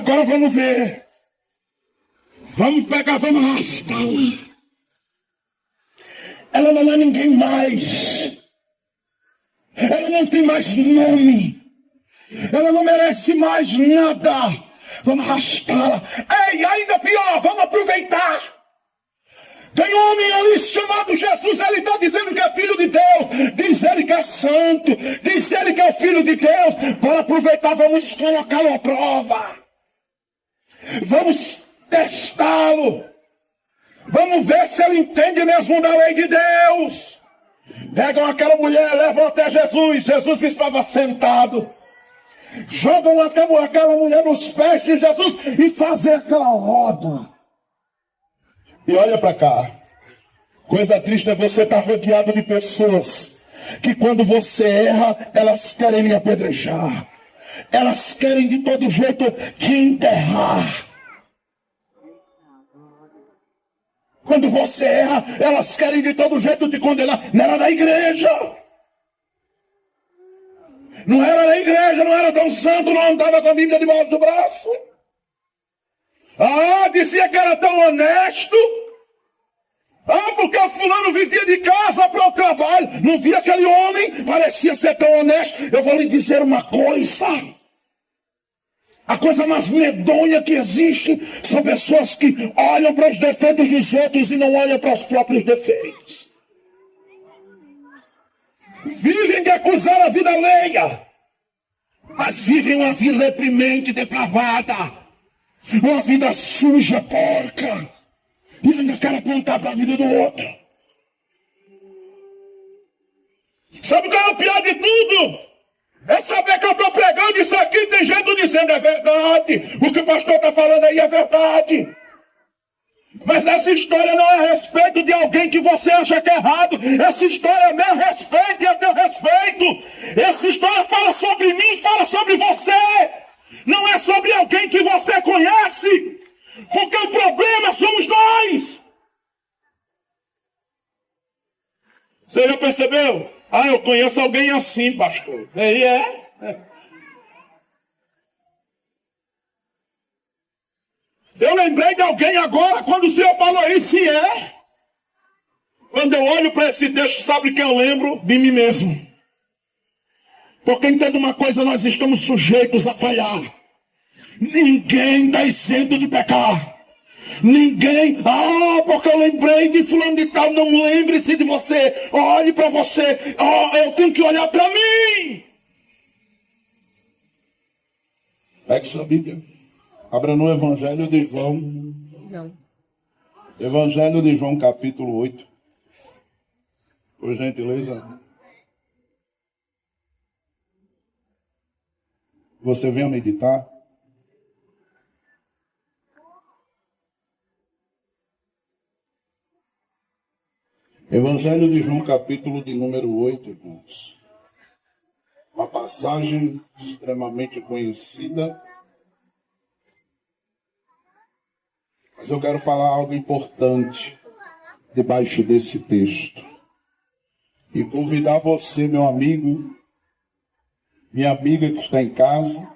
Agora vamos ver. Vamos pegar, vamos arrastá-la. Ela não é ninguém mais. Ela não tem mais nome. Ela não merece mais nada. Vamos arrastá-la. Ei, ainda pior, vamos aproveitar. Tem um homem ali chamado Jesus, ele está dizendo que é filho de Deus, diz ele que é santo, diz ele que é o filho de Deus. Para aproveitar, vamos colocá-lo à prova. Vamos testá-lo. Vamos ver se ele entende mesmo da lei de Deus. Pegam aquela mulher, levam até Jesus. Jesus estava sentado. Jogam aquela mulher nos pés de Jesus e fazem aquela roda. E olha para cá. Coisa triste é você estar rodeado de pessoas que quando você erra, elas querem lhe apedrejar. Elas querem de todo jeito te enterrar. Quando você erra, elas querem de todo jeito te condenar. Não era da igreja. Não era da igreja, não era tão santo, não andava com a Bíblia debaixo do braço. Ah, dizia que era tão honesto. Ah, porque o fulano vivia de casa para o trabalho. Não via aquele homem, parecia ser tão honesto. Eu vou lhe dizer uma coisa. A coisa mais medonha que existe são pessoas que olham para os defeitos dos outros e não olham para os próprios defeitos. Vivem de acusar a vida alheia, mas vivem uma vida deprimente, depravada, uma vida suja, porca, e ainda quer apontar para a vida do outro. Sabe qual é o pior de tudo? É saber que eu estou pregando isso aqui e tem gente dizendo é verdade. O que o pastor está falando aí é verdade. Mas essa história não é a respeito de alguém que você acha que é errado. Essa história é meu respeito e é teu respeito. Essa história fala sobre mim, fala sobre você. Não é sobre alguém que você conhece. Porque o problema somos nós. Você já percebeu? Ah, eu conheço alguém assim, pastor. Ele é? Eu lembrei de alguém agora, quando o senhor falou isso, e é. Quando eu olho para esse texto, sabe que eu lembro de mim mesmo. Porque entenda uma coisa, nós estamos sujeitos a falhar. Ninguém está isento de pecar. Ninguém, porque eu lembrei de fulano de tal, não lembre-se de você. Olhe para você, eu tenho que olhar para mim. Pegue sua Bíblia. Abra no Evangelho de João. Não. Evangelho de João, capítulo 8. Por gentileza. Você venha meditar. Evangelho de João, capítulo de número 8, irmãos. Uma passagem extremamente conhecida. Mas eu quero falar algo importante debaixo desse texto. E convidar você, meu amigo, minha amiga que está em casa,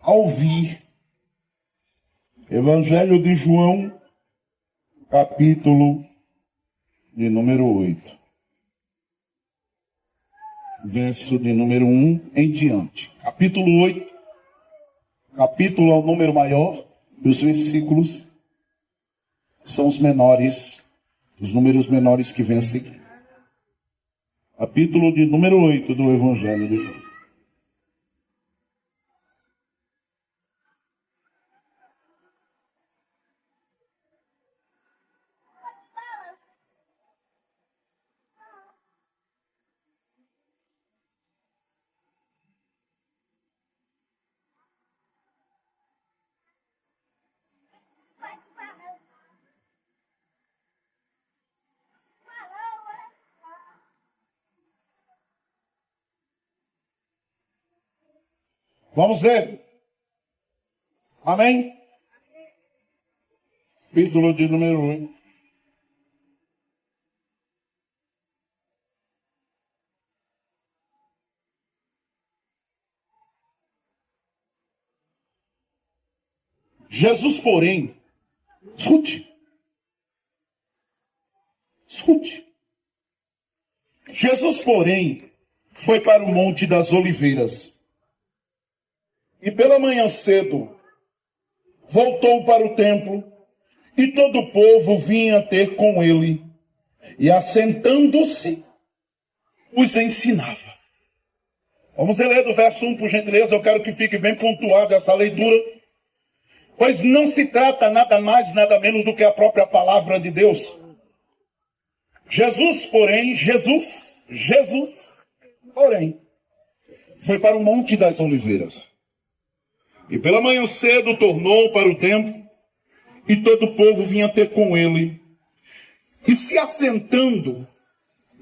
a ouvir. Evangelho de João, capítulo de número 8. Verso de número 1 em diante. Capítulo 8. Capítulo é o número maior. E os versículos são os menores. Os números menores que vêm a seguir. Capítulo de número 8 do Evangelho de João. Vamos ver. Amém? Capítulo de número 8. Jesus, porém, escute. Jesus, porém, foi para o Monte das Oliveiras. E pela manhã cedo, voltou para o templo, e todo o povo vinha ter com ele, e assentando-se, os ensinava. Vamos ler do verso 1, por gentileza, eu quero que fique bem pontuada essa leitura, pois não se trata nada mais, nada menos do que a própria palavra de Deus. Jesus, porém, foi para o Monte das Oliveiras. E pela manhã cedo tornou para o templo, e todo o povo vinha ter com ele. E se assentando,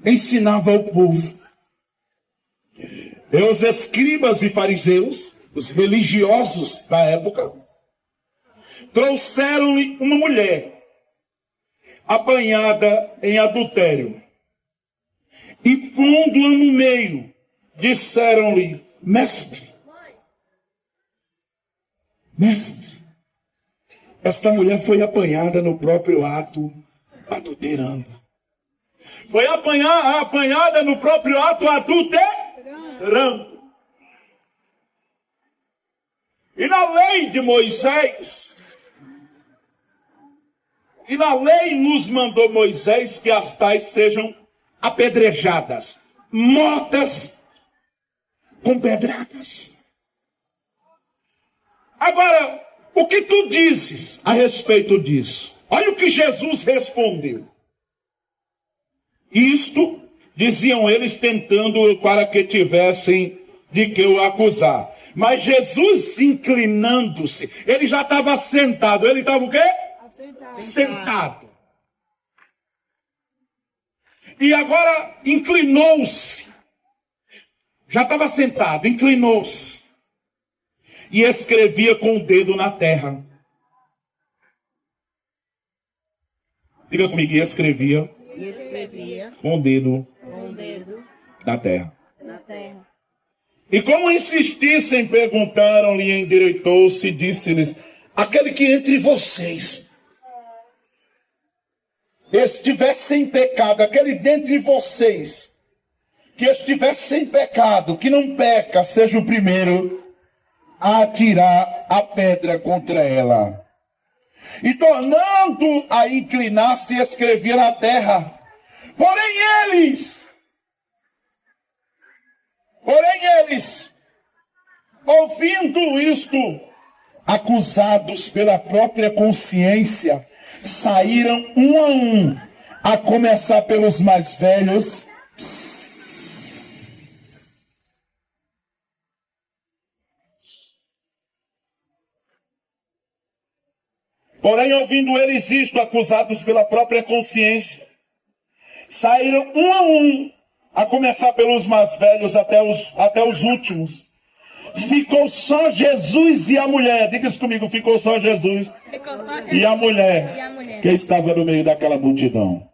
ensinava ao povo. E os escribas e fariseus, os religiosos da época, trouxeram-lhe uma mulher apanhada em adultério. E pondo-a no meio, disseram-lhe: Mestre, esta mulher foi apanhada no próprio ato, adulterando. Foi apanhada no próprio ato, adulterando. E na lei de Moisés, e na lei nos mandou Moisés que as tais sejam apedrejadas, mortas com pedradas. Agora, o que tu dizes a respeito disso? Olha o que Jesus respondeu. Isto diziam eles tentando para que tivessem de que o acusar. Mas Jesus, inclinando-se, ele já estava sentado. Ele estava o quê? Sentado. E agora inclinou-se. Já estava sentado, inclinou-se. E escrevia com o dedo na terra. Diga comigo, e escrevia com o dedo na terra. E como insistissem, perguntaram-lhe, endireitou-se e disse-lhes: aquele que entre vocês estiver sem pecado, aquele dentre vocês que estiver sem pecado, que não peca, seja o primeiro a atirar a pedra contra ela. E tornando a inclinar-se, escrevia na terra. Porém eles, ouvindo isto, acusados pela própria consciência, saíram um, a começar pelos mais velhos, porém, ouvindo eles isto, acusados pela própria consciência, saíram um, a começar pelos mais velhos até os últimos. Ficou só Jesus e a mulher. Diga isso comigo, ficou só Jesus, e a mulher que estava no meio daquela multidão.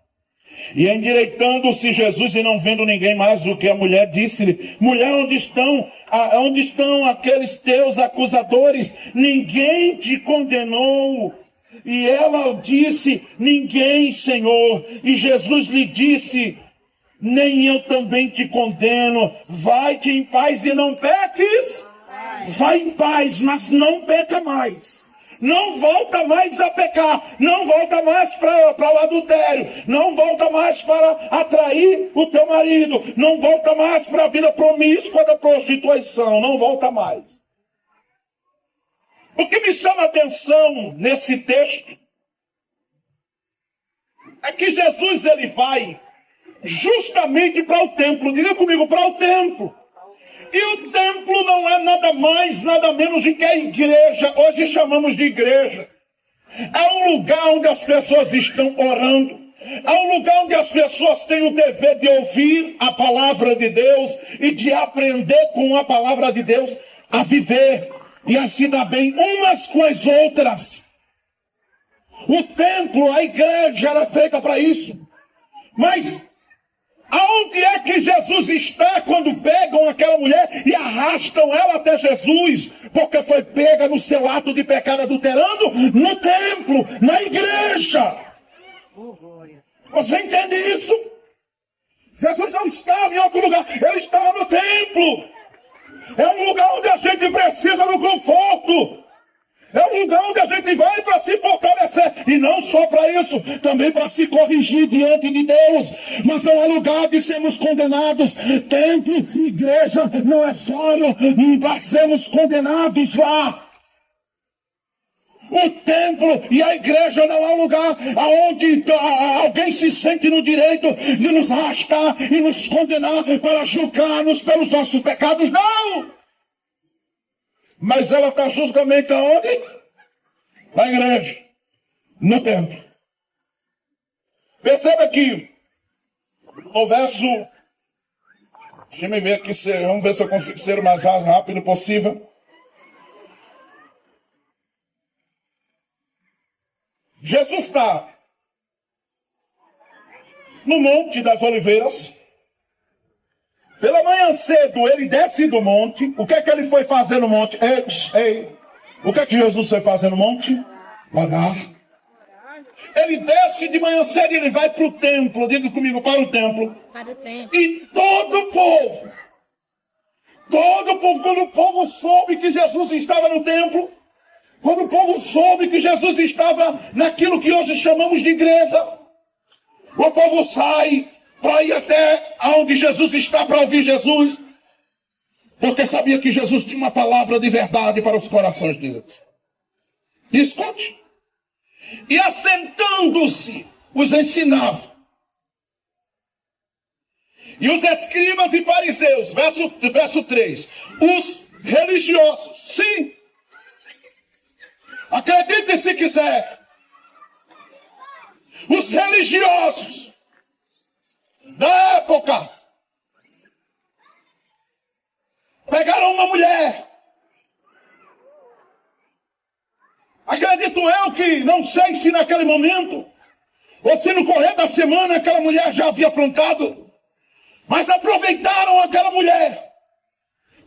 E endireitando-se Jesus e não vendo ninguém mais do que a mulher, disse-lhe: mulher, onde estão aqueles teus acusadores? Ninguém te condenou? E ela disse: ninguém, Senhor. E Jesus lhe disse: nem eu também te condeno. Vai-te em paz e não peques. Vai em paz, mas não peca mais. Não volta mais a pecar. Não volta mais para o adultério. Não volta mais para atrair o teu marido. Não volta mais para a vida promíscua da prostituição. Não volta mais. O que me chama a atenção nesse texto é que Jesus ele vai justamente para o templo. Diga comigo, para o templo. E o templo não é nada mais, nada menos do que a igreja. Hoje chamamos de igreja. É um lugar onde as pessoas estão orando. É um lugar onde as pessoas têm o dever de ouvir a palavra de Deus e de aprender com a palavra de Deus a viver e a se dar bem umas com as outras. O templo, a igreja era feita para isso. Mas Aonde é que Jesus está quando pegam aquela mulher e arrastam ela até Jesus? Porque foi pega no seu ato de pecado adulterando no templo, na igreja. Você entende isso? Jesus não estava em outro lugar, ele estava no templo. É um lugar onde a gente precisa do conforto. É um lugar onde a gente vai para se fortalecer. E não só para isso, também para se corrigir diante de Deus. Mas não é lugar de sermos condenados. Templo, igreja, não é fórum para sermos condenados lá. O templo e a igreja não é um lugar onde alguém se sente no direito de nos arrastar e nos condenar para julgar-nos pelos nossos pecados. Não! Mas ela está justamente aonde? Na igreja, no templo. Perceba que o verso, deixa eu ver aqui, vamos ver se eu consigo ser o mais rápido possível. Jesus está no Monte das Oliveiras. Pela manhã cedo, ele desce do monte. O que é que ele foi fazer no monte? Ei. O que é que Jesus foi fazer no monte? Orar. Ele desce de manhã cedo e ele vai para o templo. Diga comigo, para o templo. Para o templo. E todo o povo, quando o povo soube que Jesus estava no templo, quando o povo soube que Jesus estava naquilo que hoje chamamos de igreja, o povo sai para ir até onde Jesus está para ouvir Jesus, porque sabia que Jesus tinha uma palavra de verdade para os corações deles. Escute. E assentando-se, os ensinava. E os escribas e fariseus, verso 3, os religiosos, sim, acredite se quiser, os religiosos da época pegaram uma mulher. Acredito eu que, não sei se naquele momento, ou se no correr da semana aquela mulher já havia aprontado, mas aproveitaram aquela mulher,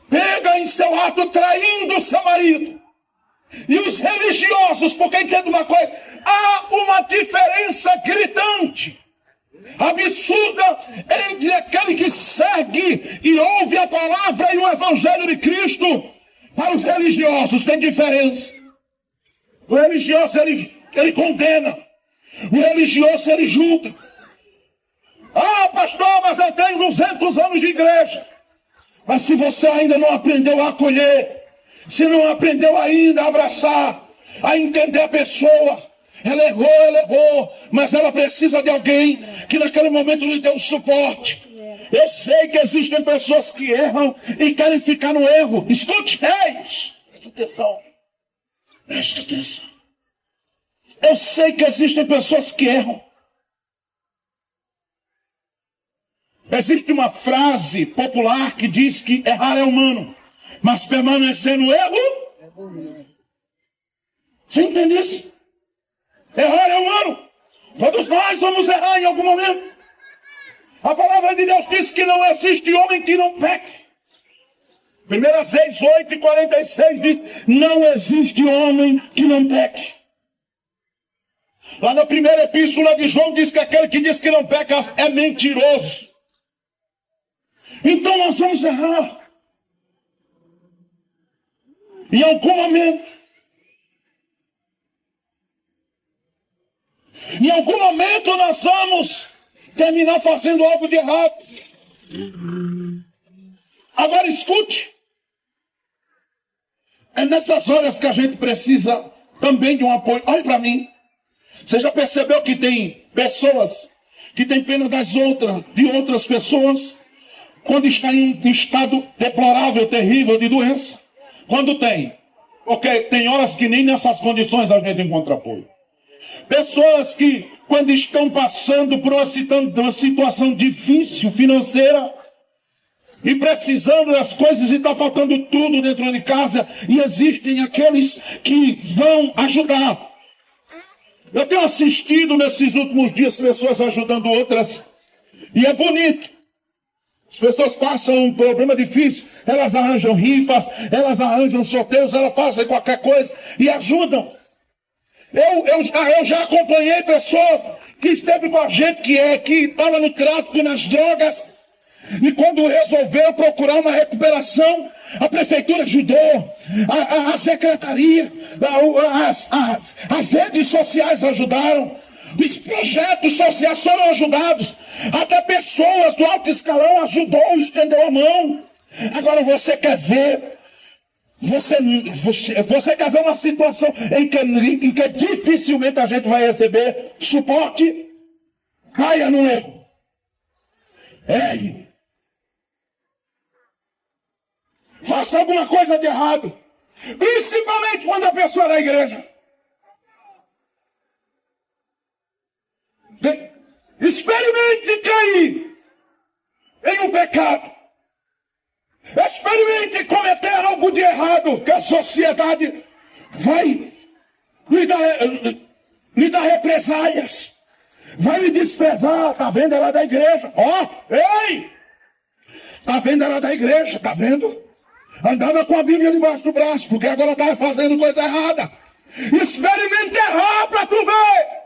pega em seu ato traindo seu marido. E os religiosos, porque entenda uma coisa, há uma diferença gritante, absurda, entre aquele que segue e ouve a palavra e o evangelho de Cristo. Para os religiosos tem diferença. O religioso ele condena, o religioso ele julga. Ah, pastor, mas eu tenho 200 anos de igreja. Mas se você ainda não aprendeu a acolher, se não aprendeu ainda a abraçar, a entender a pessoa, ela errou, mas ela precisa de alguém que naquele momento lhe dê um suporte. Eu sei que existem pessoas que erram e querem ficar no erro. Escute, preste atenção. Preste atenção. Eu sei que existem pessoas que erram. Existe uma frase popular que diz que errar é humano, mas permanecer no erro... Você entende isso? Errar é humano. Todos nós vamos errar em algum momento. A palavra de Deus diz que não existe homem que não peque. 1 Reis 8:46 diz, não existe homem que não peque. Lá na primeira epístola de João diz que aquele que diz que não peca é mentiroso. Então nós vamos errar. Em algum momento. Em algum momento nós vamos terminar fazendo algo de errado. Agora escute. É nessas horas que a gente precisa também de um apoio. Olhe para mim. Você já percebeu que tem pessoas que têm pena de outras pessoas, quando está em um estado deplorável, terrível de doença? Quando tem? Porque tem horas que nem nessas condições a gente encontra apoio. Pessoas que, quando estão passando por uma situação difícil financeira e precisando das coisas e está faltando tudo dentro de casa, e existem aqueles que vão ajudar. Eu tenho assistido nesses últimos dias pessoas ajudando outras, e é bonito. As pessoas passam um problema difícil, elas arranjam rifas, elas arranjam sorteios, elas fazem qualquer coisa e ajudam. Eu já acompanhei pessoas que esteve com a gente, que estava no tráfico, nas drogas, e quando resolveu procurar uma recuperação, a prefeitura ajudou, a secretaria, as redes sociais ajudaram, os projetos sociais foram ajudados, até pessoas do alto escalão ajudou, estendeu a mão. Agora você quer ver, você quer ver uma situação em que dificilmente a gente vai receber suporte? Caia no erro. Ei! Faça alguma coisa de errado, principalmente quando a pessoa é da igreja. Experimente cair em um pecado. Experimente cometer algo de errado, que a sociedade vai lhe dar represálias, vai lhe desprezar. Tá vendo? Ela é da igreja. Ei! Tá vendo? Ela é da igreja, tá vendo? Andava com a Bíblia debaixo do braço, porque agora estava fazendo coisa errada. Experimente errar para tu ver.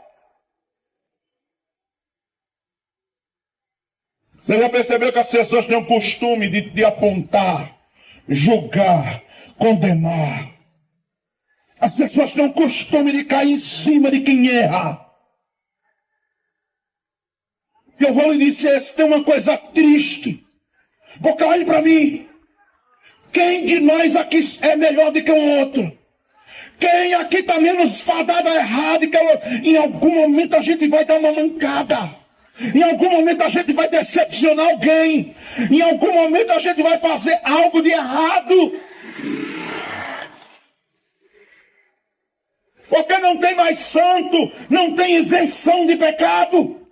Você já percebeu que as pessoas têm o costume de apontar, julgar, condenar? As pessoas têm o costume de cair em cima de quem erra. E eu vou lhe dizer, se tem uma coisa triste, porque olhe para mim, quem de nós aqui é melhor do que o outro? Quem aqui está menos fadado a errar do que o outro? Em algum momento a gente vai dar uma mancada. Em algum momento a gente vai decepcionar alguém. Em algum momento a gente vai fazer algo de errado. Porque não tem mais santo, não tem isenção de pecado.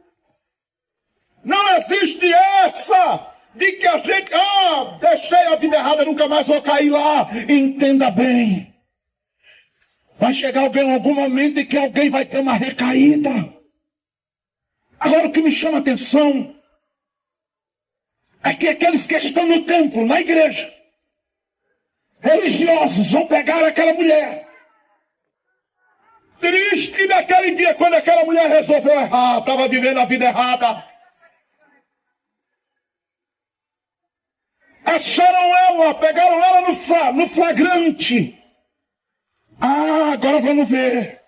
Não existe essa de que a gente, deixei a vida errada, nunca mais vou cair lá. Entenda bem. Vai chegar alguém em algum momento em que alguém vai ter uma recaída. Agora o que me chama a atenção é que aqueles que estão no templo, na igreja, religiosos, vão pegar aquela mulher. Triste naquele dia, quando aquela mulher resolveu errar, estava vivendo a vida errada. Acharam ela, pegaram ela no flagrante. Agora vamos ver.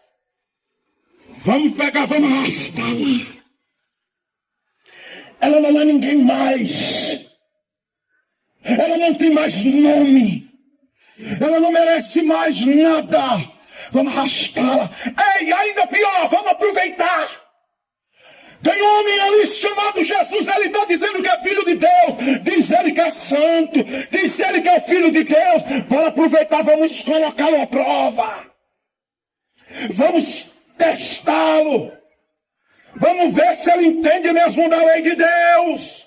Vamos pegar, vamos arrastá-la. Ela não é ninguém mais. Ela não tem mais nome. Ela não merece mais nada. Vamos arrastá-la. Ei, ainda pior, vamos aproveitar. Tem um homem ali chamado Jesus, ele está dizendo que é filho de Deus. Diz ele que é santo. Diz ele que é filho de Deus. Para aproveitar, vamos colocá-lo à prova. Vamos testá-lo. Vamos ver se ele entende mesmo da lei de Deus.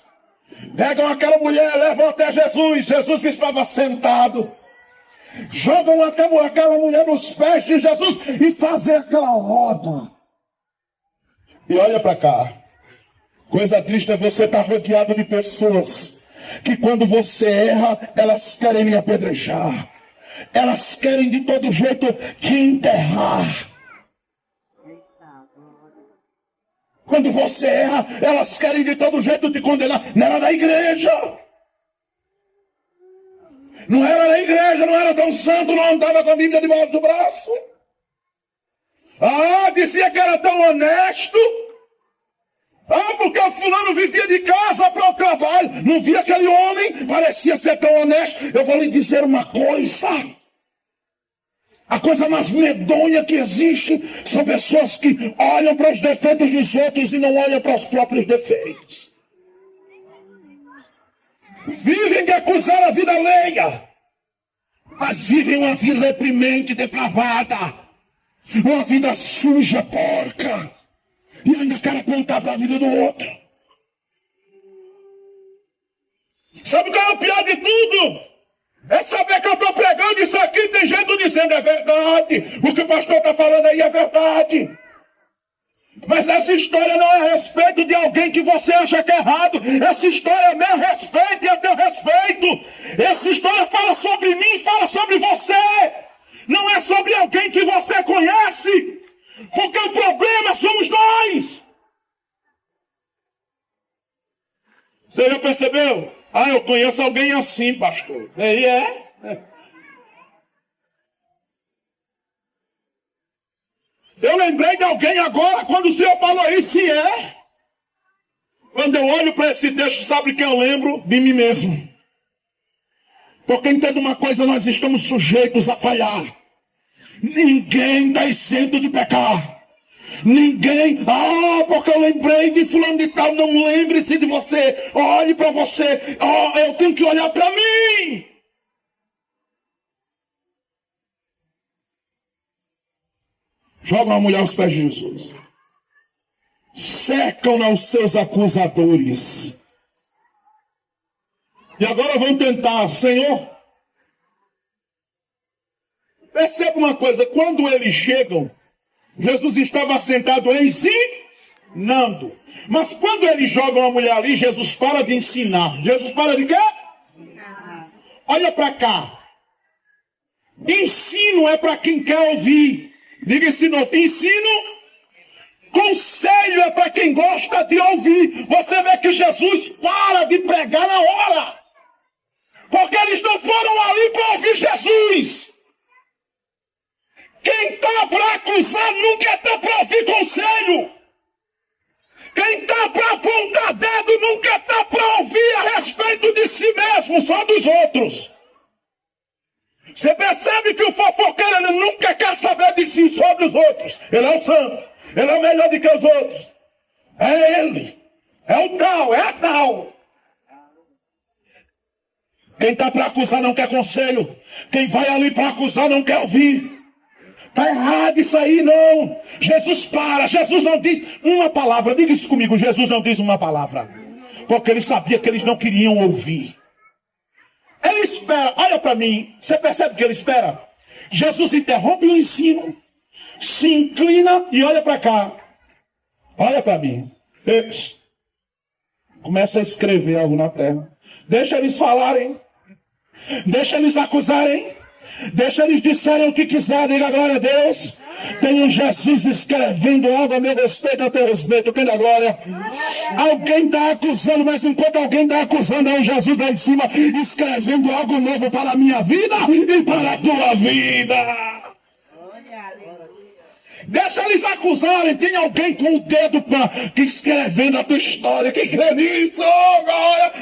Pegam aquela mulher, levam até Jesus. Jesus estava sentado. Jogam até aquela mulher nos pés de Jesus e fazem aquela roda. E olha para cá. Coisa triste é você estar rodeado de pessoas que quando você erra, elas querem lhe apedrejar. Elas querem de todo jeito te enterrar. Quando você erra, elas querem de todo jeito te condenar. Não era da igreja. Não era da igreja, não era tão santo, não andava com a Bíblia debaixo do braço. Dizia que era tão honesto. Porque o fulano vivia de casa para o trabalho. Não via aquele homem, parecia ser tão honesto. Eu vou lhe dizer uma coisa. A coisa mais medonha que existe são pessoas que olham para os defeitos dos outros e não olham para os próprios defeitos. Vivem de acusar a vida alheia, mas vivem uma vida deprimente, depravada, uma vida suja, porca, e ainda quer apontar para a vida do outro. Sabe qual é o pior de tudo? É saber que eu estou pregando isso aqui e tem gente dizendo é verdade. O que o pastor está falando aí é verdade. Mas essa história não é a respeito de alguém que você acha que é errado. Essa história é meu respeito e é teu respeito. Essa história fala sobre mim, fala sobre você. Não é sobre alguém que você conhece. Porque o problema somos nós. Você já percebeu? Ah, eu conheço alguém assim, pastor. Aí é? Eu lembrei de alguém agora, quando o senhor falou isso, e é. Quando eu olho para esse texto, sabe que eu lembro de mim mesmo. Porque entenda uma coisa, nós estamos sujeitos a falhar. Ninguém está isento de pecar. Ninguém, porque eu lembrei de fulano de tal, não lembre-se de você. Olhe para você, eu tenho que olhar para mim. Jogam a mulher aos pés de Jesus. Secam-na os seus acusadores. E agora vão tentar, Senhor. Perceba uma coisa, quando eles chegam, Jesus estava sentado ensinando. Mas quando eles jogam a mulher ali, Jesus para de ensinar. Jesus para de quê? Olha para cá. Ensino é para quem quer ouvir. Diga esse novo. Ensino. Conselho é para quem gosta de ouvir. Você vê que Jesus para de pregar na hora. Porque eles não foram ali para ouvir Jesus. Quem está para acusar nunca está para ouvir conselho. Quem está para apontar dedo nunca está para ouvir a respeito de si mesmo, só dos outros. Você percebe que o fofoqueiro ele nunca quer saber de si, só dos outros. Ele é o santo, ele é o melhor do que os outros. É ele, é o tal, é a tal. Quem está para acusar não quer conselho. Quem vai ali para acusar não quer ouvir. Está errado isso aí, não. Jesus para. Jesus não diz uma palavra. Diga isso comigo. Jesus não diz uma palavra. Porque ele sabia que eles não queriam ouvir. Ele espera. Olha para mim. Você percebe que ele espera? Jesus interrompe o ensino. Se inclina e olha para cá. Olha para mim. Começa a escrever algo na terra. Deixa eles falarem. Deixa eles acusarem. Deixa eles disserem o que quiserem, diga glória a Deus. Tem um Jesus escrevendo algo a meu respeito, a teu respeito, quem dá glória? Alguém está acusando, mas enquanto alguém está acusando, é um Jesus lá em cima escrevendo algo novo para a minha vida e para a tua vida. Deixa eles acusarem. Tem alguém com o dedo escrevendo a tua história. Quem crê nisso? Oh, glória!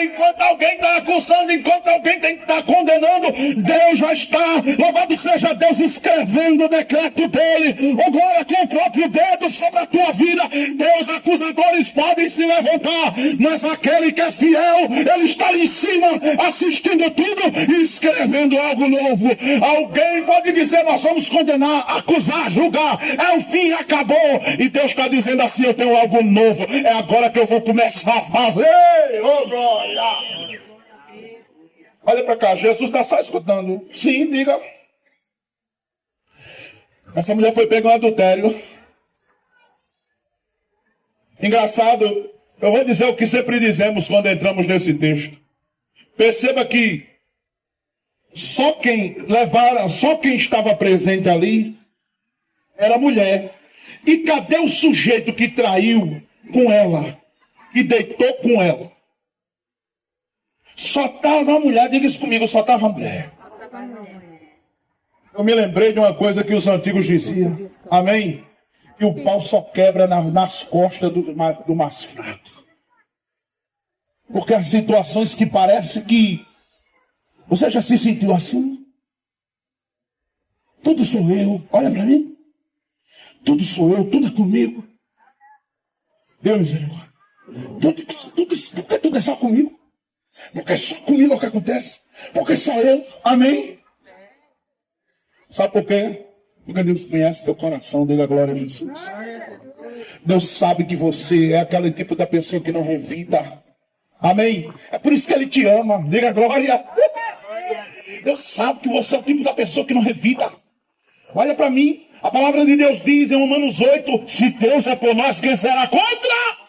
Enquanto alguém está acusando, enquanto alguém está condenando, Deus já está, louvado seja Deus, escrevendo o decreto dele. Oh, glória, com o próprio dedo sobre a tua vida. Teus acusadores podem se levantar, mas aquele que é fiel, ele está em cima, assistindo tudo e escrevendo algo novo. Alguém pode dizer, nós vamos condenar, acusar, julgar. É o fim, acabou. E Deus está dizendo assim, eu tenho algo novo. É agora que eu vou começar a fazer. Oh, glória! Olha para cá, Jesus está só escutando. Sim, diga. Essa mulher foi pega em adultério. Engraçado, eu vou dizer o que sempre dizemos quando entramos nesse texto. Perceba que só quem estava presente ali era mulher. E cadê o sujeito que traiu com ela? Que deitou com ela? Só estava a mulher, diga isso comigo, só estava a mulher. Eu me lembrei de uma coisa que os antigos diziam. Amém? Que o pau só quebra nas costas do mais fraco. Porque as situações que parece que... Você já se sentiu assim? Tudo sou eu. Olha para mim. Tudo sou eu, tudo é comigo. Deus misericórdia. Porque tudo é só comigo. Porque é só comigo o que acontece. Porque só eu. Amém? Sabe por quê? Porque Deus conhece teu coração. Diga a glória a Jesus. Deus sabe que você é aquele tipo da pessoa que não revida. Amém? É por isso que Ele te ama. Diga a glória. Deus sabe que você é o tipo da pessoa que não revida. Olha para mim. A palavra de Deus diz em Romanos 8, se Deus é por nós, quem será contra?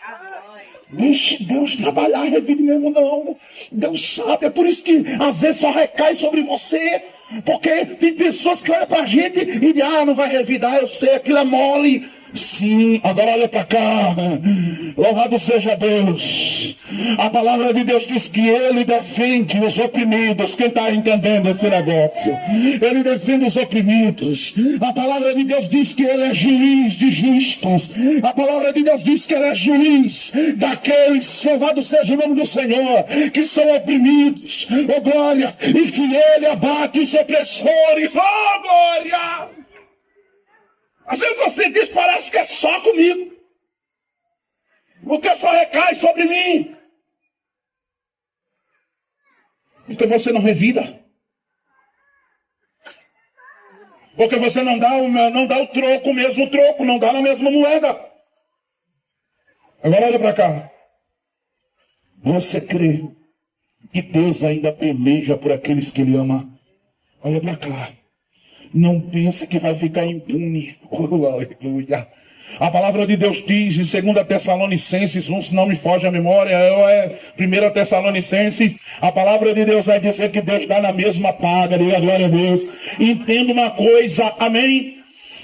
Deixe Deus trabalhar, revide mesmo não. Deus sabe, é por isso que às vezes só recai sobre você. Porque tem pessoas que olham pra gente e dizem, não vai revidar, eu sei, aquilo é mole. Sim, agora olha para cá. Louvado seja Deus. A palavra de Deus diz que Ele defende os oprimidos. Quem está entendendo esse negócio? Ele defende os oprimidos. A palavra de Deus diz que Ele é juiz de justos. A palavra de Deus diz que Ele é juiz daqueles, louvado seja o nome do Senhor, que são oprimidos. Oh glória! E que Ele abate os opressores. Oh glória! Às vezes você diz, parece que é só comigo. Porque só recai sobre mim. Porque você não revida. Porque você não dá o troco, o mesmo troco, não dá na mesma moeda. Agora olha para cá. Você crê que Deus ainda peleja por aqueles que Ele ama? Olha para cá. Não pense que vai ficar impune. Oh, aleluia. A palavra de Deus diz em 2 Tessalonicenses 1, se não me foge a memória, é 1 Tessalonicenses, a palavra de Deus vai dizer que Deus dá na mesma paga, diga glória a Deus. Entenda uma coisa, amém?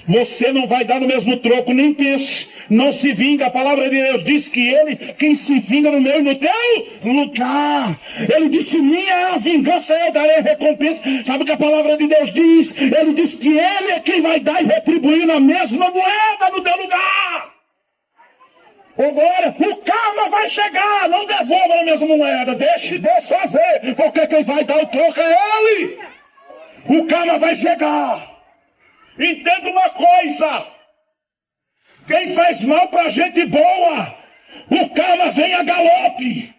Você não vai dar no mesmo troco, nem pense, não se vinga. A palavra de Deus diz que Ele, quem se vinga no meu e no teu lugar. Ele disse, minha é a vingança, eu darei recompensa. Sabe o que a palavra de Deus diz? Ele diz que Ele é quem vai dar e retribuir na mesma moeda no teu lugar. Agora, o karma vai chegar, não devolva na mesma moeda, deixe Deus fazer, porque quem vai dar o troco é Ele. O karma vai chegar. Entenda uma coisa, quem faz mal pra gente boa, o karma vem a galope.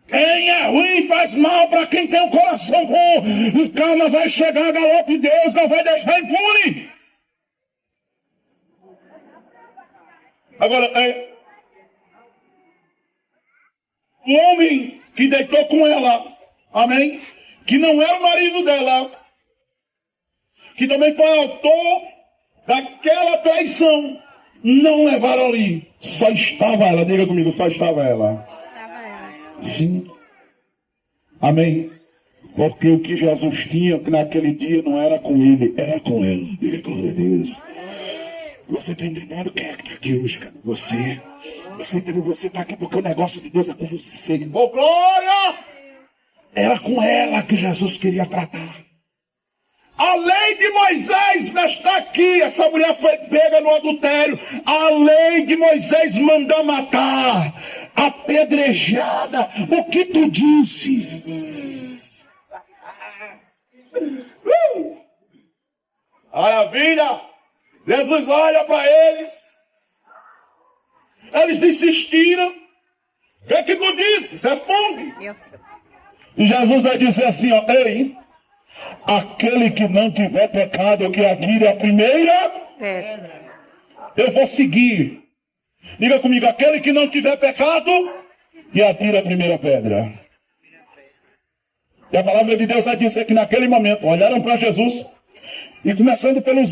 Quem é ruim faz mal para quem tem um coração bom, o karma vai chegar a galope, Deus não vai deixar impune. Agora, o homem que deitou com ela, amém? Que não era o marido dela, que também foi autor daquela traição, não levaram ali. Só estava ela, diga comigo, só estava ela. Sim. Amém. Porque o que Jesus tinha naquele dia não era com ele, era com ela. Diga glória a Deus. Você está entendendo quem é que está aqui hoje? Cadê você? Você entendeu? Você está aqui porque o negócio de Deus é com você. Oh, glória! Era com ela que Jesus queria tratar. A lei de Moisés não está aqui. Essa mulher foi pega no adultério. A lei de Moisés mandou matar. Apedrejada. O que tu disse? Maravilha. Jesus olha para eles. Eles insistiram. O que tu disse? Responde. E Jesus vai dizer assim, ó, ei, aquele que não tiver pecado, que atire a primeira pedra. Eu vou seguir. Diga comigo, aquele que não tiver pecado, que atire a primeira pedra. E a palavra de Deus vai dizer que naquele momento, olharam para Jesus, e começando pelos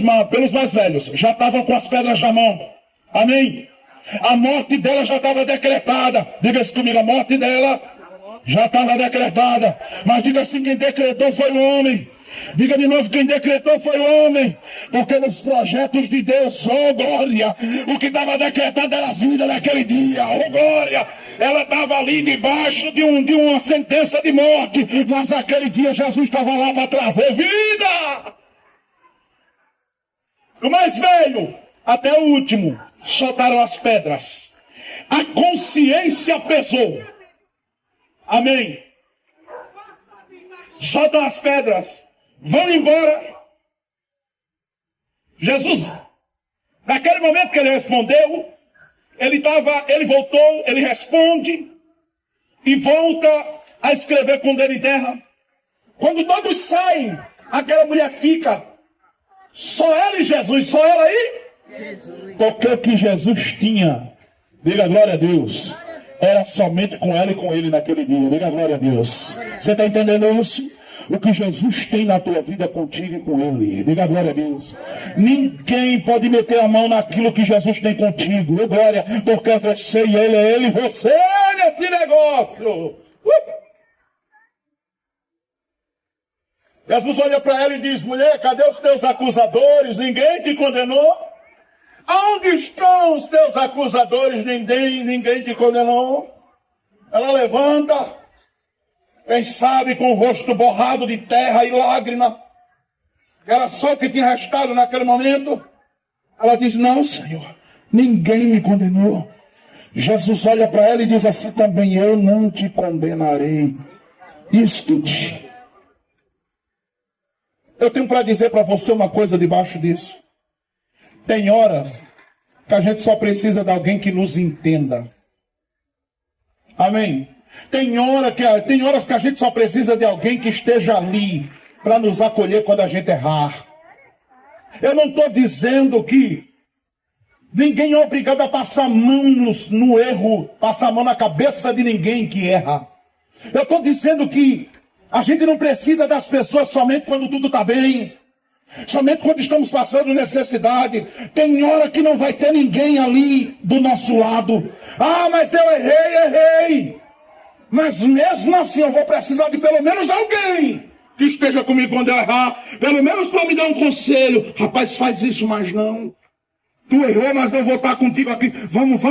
mais velhos, já estavam com as pedras na mão. Amém? A morte dela já estava decretada. Diga isso comigo, a morte dela já estava decretada. Mas diga assim, quem decretou foi o homem. Diga de novo, quem decretou foi o homem. Porque nos projetos de Deus, oh glória, o que estava decretado era a vida naquele dia, oh glória. Ela estava ali debaixo de uma sentença de morte. Mas naquele dia Jesus estava lá para trazer vida. Do mais velho até o último, soltaram as pedras. A consciência pesou. Amém. Soltam as pedras. Vão embora. Jesus, naquele momento que ele respondeu, ele voltou, ele responde e volta a escrever com o dedo em terra. Quando todos saem, aquela mulher fica. Só ela e Jesus, só ela aí? Jesus. Porque o que Jesus tinha, diga glória a Deus, era somente com ela e com ele naquele dia. Diga glória a Deus. Você está entendendo isso? O que Jesus tem na tua vida é contigo e com Ele. Diga glória a Deus. Ninguém pode meter a mão naquilo que Jesus tem contigo. Oh, glória, porque você e Ele é Ele e você nesse negócio. Jesus olha para ela e diz: mulher, cadê os teus acusadores? Ninguém te condenou? Aonde estão os teus acusadores? Ninguém te condenou? Ela levanta, quem sabe com o rosto borrado de terra e lágrima. Era só o que tinha restado naquele momento. Ela diz: não, Senhor, ninguém me condenou. Jesus olha para ela e diz assim também: eu não te condenarei. Escute. Eu tenho para dizer para você uma coisa debaixo disso. Tem horas que a gente só precisa de alguém que nos entenda. Amém? Tem horas que a gente só precisa de alguém que esteja ali para nos acolher quando a gente errar. Eu não estou dizendo que ninguém é obrigado a passar a mão no erro, passar a mão na cabeça de ninguém que erra. Eu estou dizendo que a gente não precisa das pessoas somente quando tudo está bem, somente quando estamos passando necessidade. Tem hora que não vai ter ninguém ali do nosso lado. Ah, mas eu errei. Mas mesmo assim eu vou precisar de pelo menos alguém que esteja comigo quando eu errar. Pelo menos para me dar um conselho. Rapaz, faz isso, mas não. Tu errou, mas eu vou estar contigo aqui. Vamos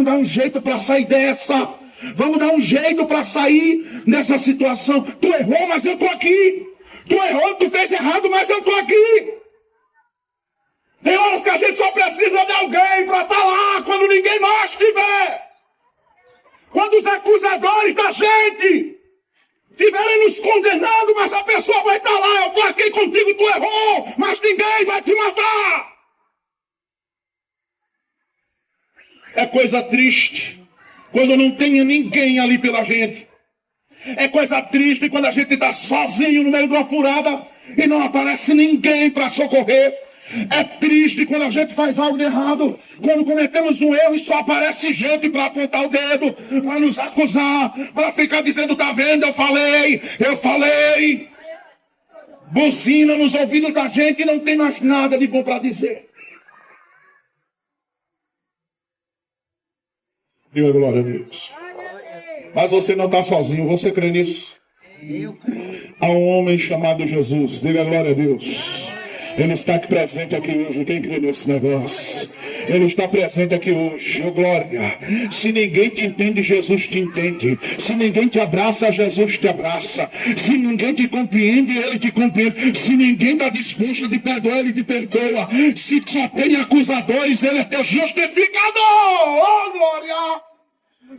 dar um jeito para sair dessa. Vamos dar um jeito para sair dessa situação. Tu errou, mas eu estou aqui. Tu errou, tu fez errado, mas eu estou aqui. Tem horas que a gente só precisa de alguém para estar lá quando ninguém mais estiver. Quando os acusadores da gente estiverem nos condenando, mas a pessoa vai estar lá: eu estou aqui contigo, tu errou, mas ninguém vai te matar. É coisa triste quando não tem ninguém ali pela gente. É coisa triste quando a gente está sozinho no meio de uma furada e não aparece ninguém para socorrer. É triste quando a gente faz algo de errado, quando cometemos um erro e só aparece gente para apontar o dedo, para nos acusar, para ficar dizendo: tá vendo, eu falei. Buzina nos ouvidos da gente e não tem mais nada de bom para dizer. Diga glória a Deus. Mas você não está sozinho, você crê nisso? Há um homem chamado Jesus. Diga glória a Deus. Ele está aqui presente aqui hoje. Quem crê nesse negócio? Ele está presente aqui hoje. Oh, glória. Se ninguém te entende, Jesus te entende. Se ninguém te abraça, Jesus te abraça. Se ninguém te compreende, Ele te compreende. Se ninguém está disposto a te perdoar, Ele te perdoa. Se só tem acusadores, Ele é teu justificador. Oh, glória.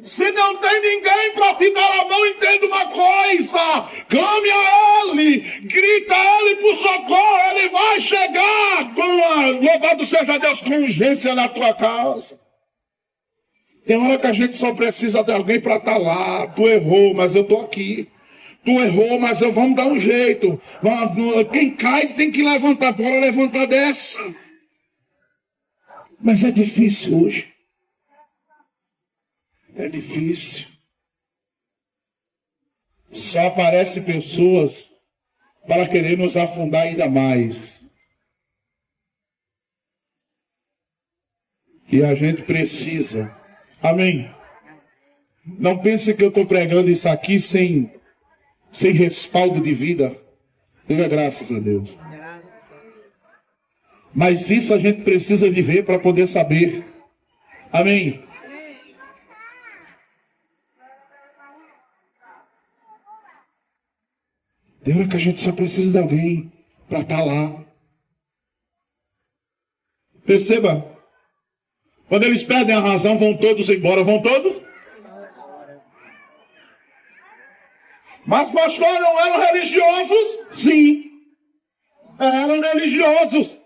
Se não tem ninguém para te dar a mão, entenda uma coisa: clame a Ele, grita a Ele por socorro, Ele vai chegar louvado seja Deus, com urgência na tua casa. Tem hora que a gente só precisa de alguém para estar lá. Tu errou, mas eu estou aqui. Tu errou, mas vamos dar um jeito. Quem cai tem que levantar. Bora levantar dessa. Mas é difícil hoje. É difícil. Só aparecem pessoas para querer nos afundar ainda mais. E a gente precisa. Amém? Não pense que eu estou pregando isso aqui sem respaldo de vida. Diga graças a Deus. Mas isso a gente precisa viver para poder saber. Amém? Tem hora que a gente só precisa de alguém para estar lá. Perceba, quando eles perdem a razão, vão todos embora. Vão todos? Mas pastor, não eram religiosos? Sim, eram religiosos.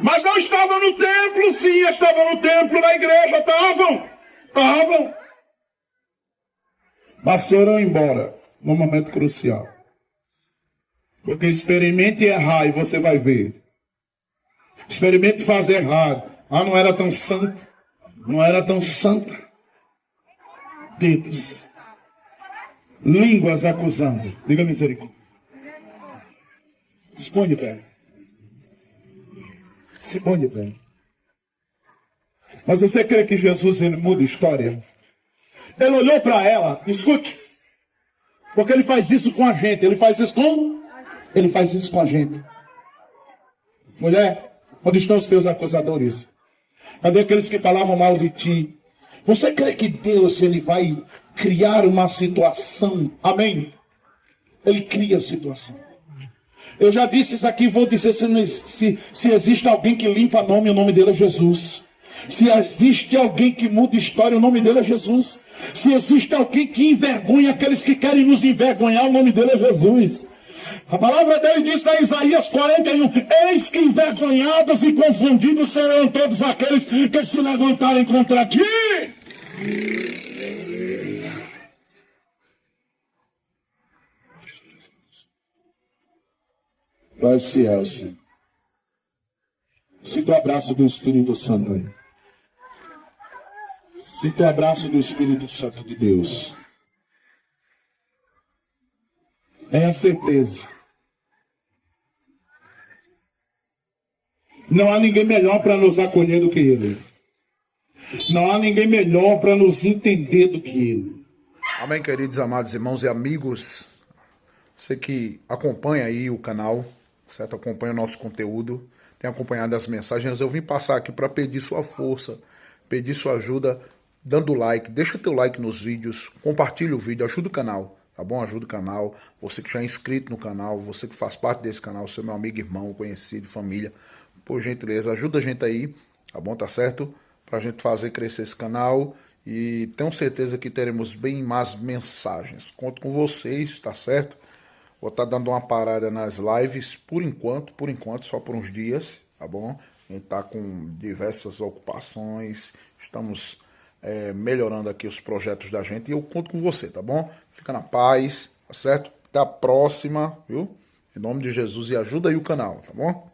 Mas não estavam no templo? Sim, estavam no templo, na igreja, estavam. Mas foram embora num momento crucial. Porque experimente errar e você vai ver. Experimente fazer errado. Não era tão santo. Não era tão santa. Dedos. línguas acusando. Diga misericórdia. Se põe de pé. Se põe de pé. Mas você crê que Jesus ele muda a história? Ele olhou para ela, escute, porque ele faz isso com a gente. Ele faz isso com? Ele faz isso com a gente. Mulher, onde estão os teus acusadores? Cadê aqueles que falavam mal de ti? Você crê que Deus ele vai criar uma situação? Amém? Ele cria a situação. Eu já disse isso aqui, vou dizer se existe alguém que limpa nome, o nome dele é Jesus. Se existe alguém que muda história, o nome dele é Jesus. Se existe alguém que envergonha aqueles que querem nos envergonhar, o nome dele é Jesus. A palavra dele diz em Isaías 41, eis que envergonhados e confundidos serão todos aqueles que se levantarem contra ti. Vai se Elcio. Sinta o abraço do Espírito Santo aí. Sinta o abraço do Espírito Santo de Deus. É a certeza. Não há ninguém melhor para nos acolher do que Ele. Não há ninguém melhor para nos entender do que Ele. Amém, queridos, amados irmãos e amigos. Você que acompanha aí o canal, certo? Acompanha o nosso conteúdo, tem acompanhado as mensagens. Eu vim passar aqui para pedir sua força, pedir sua ajuda, dando like. Deixa o teu like nos vídeos, compartilha o vídeo, ajuda o canal, tá bom? Ajuda o canal. Você que já é inscrito no canal, você que faz parte desse canal, seu meu amigo, irmão, conhecido, família, por gentileza, ajuda a gente aí, tá bom? Tá certo? Pra gente fazer crescer esse canal e tenho certeza que teremos bem mais mensagens. Conto com vocês, tá certo? Vou estar dando uma parada nas lives por enquanto, só por uns dias, tá bom? A gente tá com diversas ocupações, estamos melhorando aqui os projetos da gente e eu conto com você, tá bom? Fica na paz, tá certo? Até a próxima, viu? Em nome de Jesus e ajuda aí o canal, tá bom?